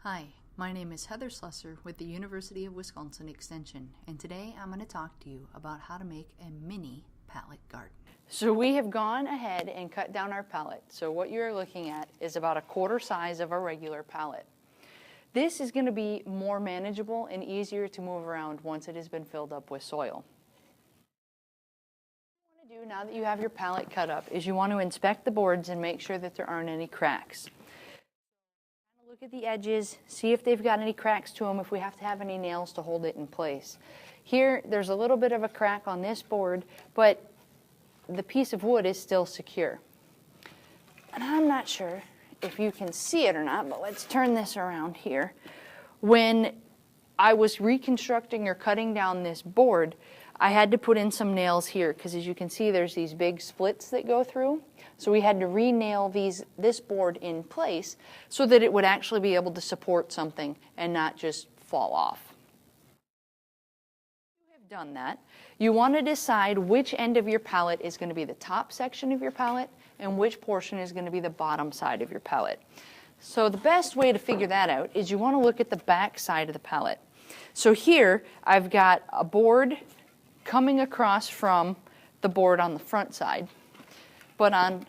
Hi, my name is Heather Slusser with the University of Wisconsin Extension, and today I'm going to talk to you about how to make a mini pallet garden. So we have gone ahead and cut down our pallet. So what you're looking at is about a quarter size of a regular pallet. This is going to be more manageable and easier to move around once it has been filled up with soil. What you want to do now that you have your pallet cut up is you want to inspect the boards and make sure that there aren't any cracks. Look at the edges, see if they've got any cracks to them, if we have to have any nails to hold it in place. Here, there's a little bit of a crack on this board, but the piece of wood is still secure. And I'm not sure if you can see it or not, but let's turn this around here. When I was reconstructing or cutting down this board, I had to put in some nails here because as you can see there's these big splits that go through. So we had to re-nail this board in place so that it would actually be able to support something and not just fall off. You have done that. You want to decide which end of your pallet is going to be the top section of your pallet and which portion is going to be the bottom side of your pallet. So the best way to figure that out is you want to look at the back side of the pallet. So here I've got a board coming across from the board on the front side. But on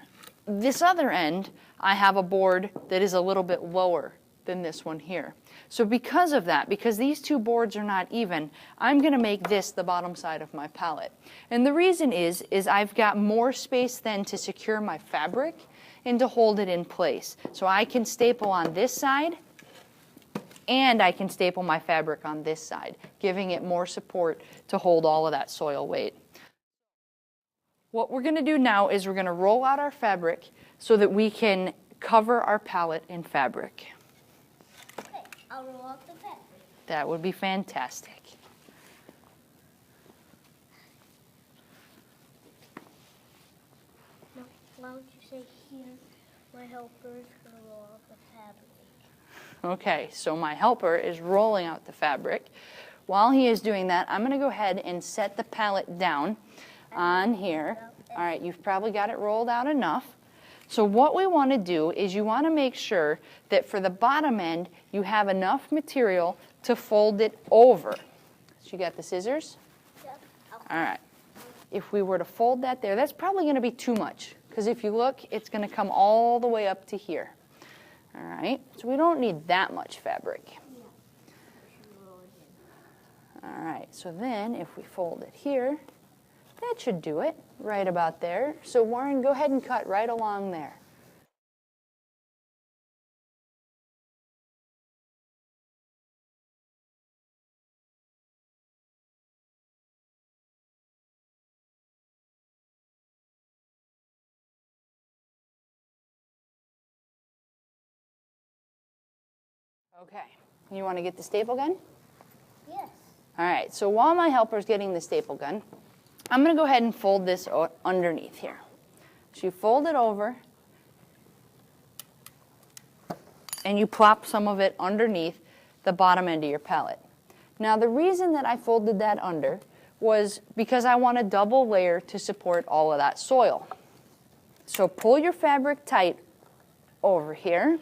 this other end, I have a board that is a little bit lower than this one here. So because of that, because these two boards are not even, I'm going to make this the bottom side of my pallet. And the reason is I've got more space then to secure my fabric and to hold it in place. So I can staple on this side and I can staple my fabric on this side, giving it more support to hold all of that soil weight. What we're going to do now is we're going to roll out our fabric so that we can cover our pallet in fabric. Okay, I'll roll out the fabric. That would be fantastic. No, why would you say here, my helper is going to roll out the fabric? Okay, so my helper is rolling out the fabric. While he is doing that, I'm going to go ahead and set the pallet down on here. All right, you've probably got it rolled out enough. So what we want to do is you want to make sure that for the bottom end, you have enough material to fold it over. So you got the scissors? Yep. All right. If we were to fold that there, that's probably going to be too much, because if you look, it's going to come all the way up to here. All right, so we don't need that much fabric. All right, so then if we fold it here, that should do it, right about there. So Warren, go ahead and cut right along there. Okay, you want to get the staple gun? Yes. All right, so while my helper's getting the staple gun, I'm going to go ahead and fold this underneath here. So you fold it over, and you plop some of it underneath the bottom end of your pallet. Now the reason that I folded that under was because I want a double layer to support all of that soil. So pull your fabric tight over here.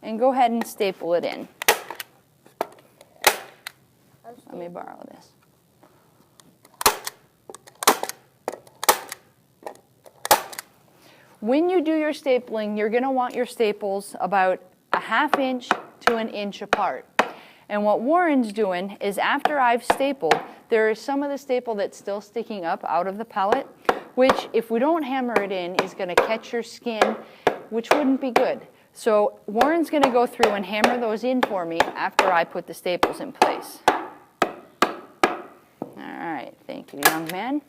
And go ahead and staple it in. Let me borrow this. When you do your stapling, you're going to want your staples about a ½ inch to an inch apart. And what Warren's doing is after I've stapled, there is some of the staple that's still sticking up out of the pallet, which if we don't hammer it in is going to catch your skin, which wouldn't be good. So Warren's going to go through and hammer those in for me after I put the staples in place. All right, thank you, young man.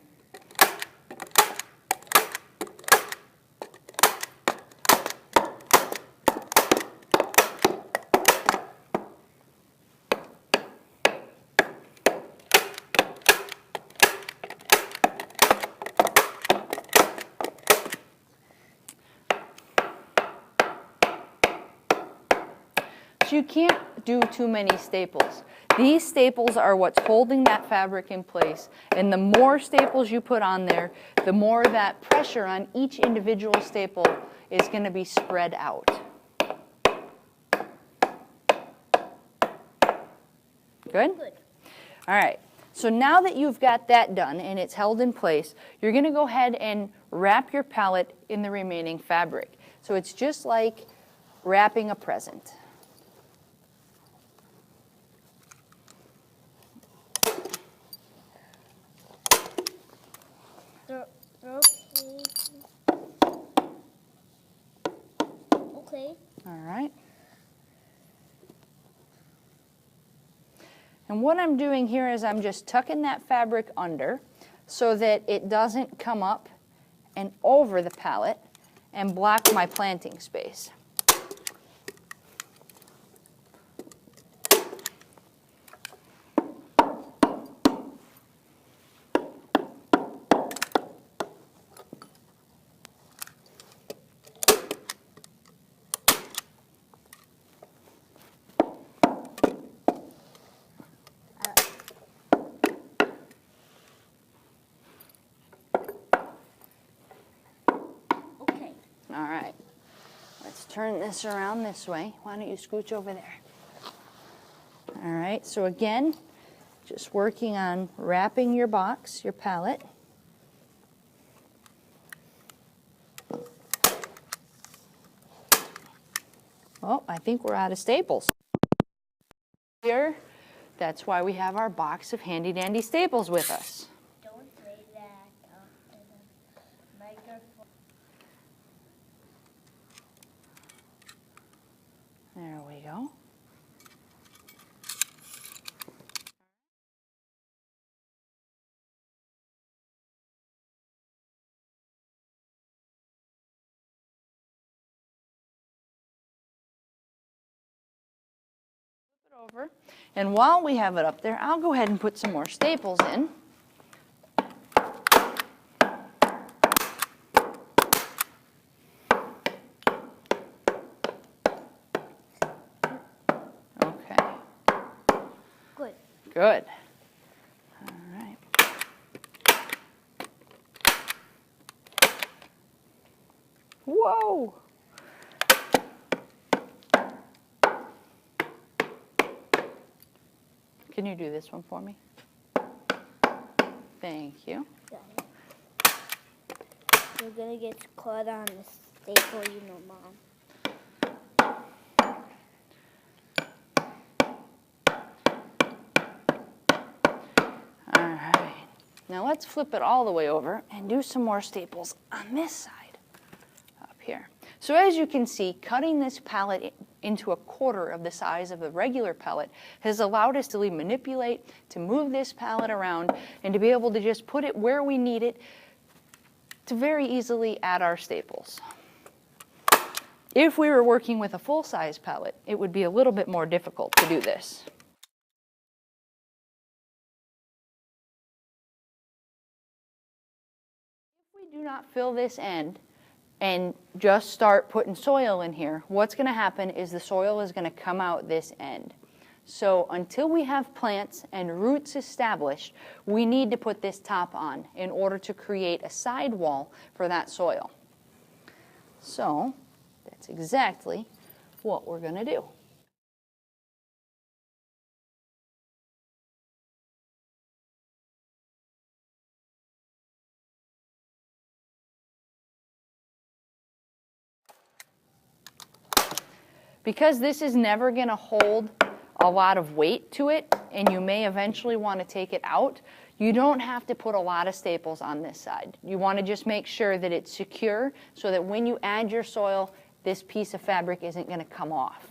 You can't do too many staples. These staples are what's holding that fabric in place, and the more staples you put on there, the more that pressure on each individual staple is going to be spread out. Good? Good. All right. So now that you've got that done and it's held in place, you're going to go ahead and wrap your pallet in the remaining fabric. So it's just like wrapping a present. Okay. All right. And what I'm doing here is I'm just tucking that fabric under so that it doesn't come up and over the pallet and block my planting space. Okay. All right. Let's turn this around this way. Why don't you scooch over there? All right. So again, just working on wrapping your box, your pallet. Oh, I think we're out of staples. Here, that's why we have our box of handy dandy staples with us. Don't say that up to the microphone. There we go. Over. And while we have it up there, I'll go ahead and put some more staples in. Okay. Good. Good. All right. Whoa! Can you do this one for me? Thank you. Got it. You're gonna get caught on the staple, you know, Mom. All right. Now let's flip it all the way over and do some more staples on this side up here. So as you can see, cutting this pallet into a quarter of the size of the regular pallet has allowed us to manipulate, to move this pallet around, and to be able to just put it where we need it to very easily add our staples. If we were working with a full-size pallet, it would be a little bit more difficult to do this. If we do not fill this end and just start putting soil in here, what's going to happen is the soil is going to come out this end. So until we have plants and roots established, we need to put this top on in order to create a sidewall for that soil. So that's exactly what we're going to do. Because this is never going to hold a lot of weight to it, and you may eventually want to take it out, you don't have to put a lot of staples on this side. You want to just make sure that it's secure so that when you add your soil, this piece of fabric isn't going to come off.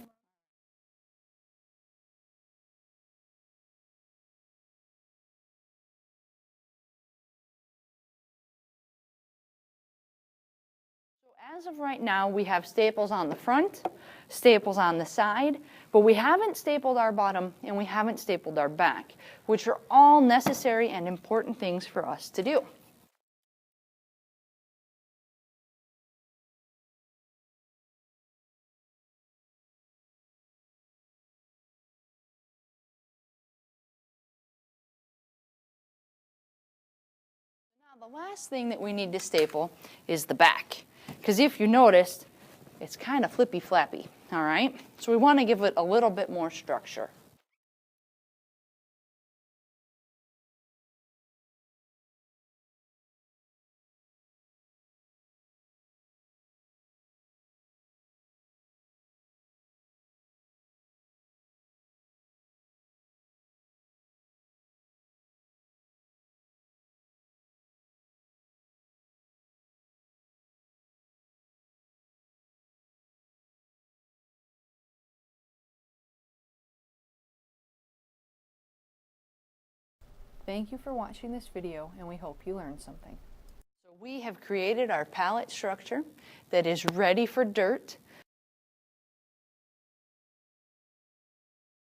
As of right now, we have staples on the front, staples on the side, but we haven't stapled our bottom and we haven't stapled our back, which are all necessary and important things for us to do. The last thing that we need to staple is the back, because if you noticed, it's kind of flippy-flappy, all right? So we want to give it a little bit more structure. Thank you for watching this video, and we hope you learned something. So we have created our pallet structure that is ready for dirt